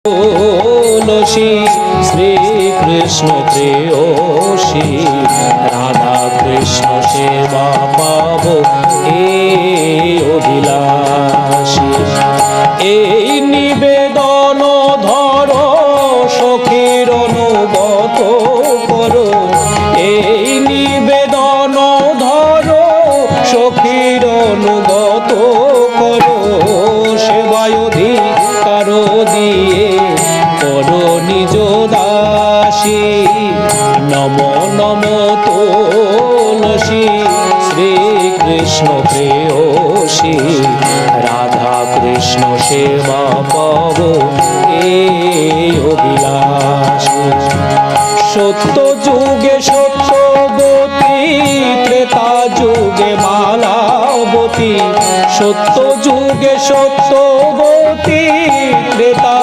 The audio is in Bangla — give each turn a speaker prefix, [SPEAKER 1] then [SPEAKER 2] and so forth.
[SPEAKER 1] তুলসী শ্রী কৃষ্ণ প্রেয়সী রাধা কৃষ্ণ সেবা পাব এই অভিলাষী। এই নিবেদন ধরো সখীর অনুগত করো, এই নিবেদন ধরো সখীর অনুগত করো, সেবায় অধিকার দিয়ে করো নিজ দাসী। নম নম তুলসী শ্রী কৃষ্ণ প্রেয়সী রাধা কৃষ্ণ সেবা পাব এই অভিলাষী। সত্য যুগে সত্যবতী, ত্রেতা যুগে মালাবতী, সত্য যুগে সত্যবতী, ত্রেতা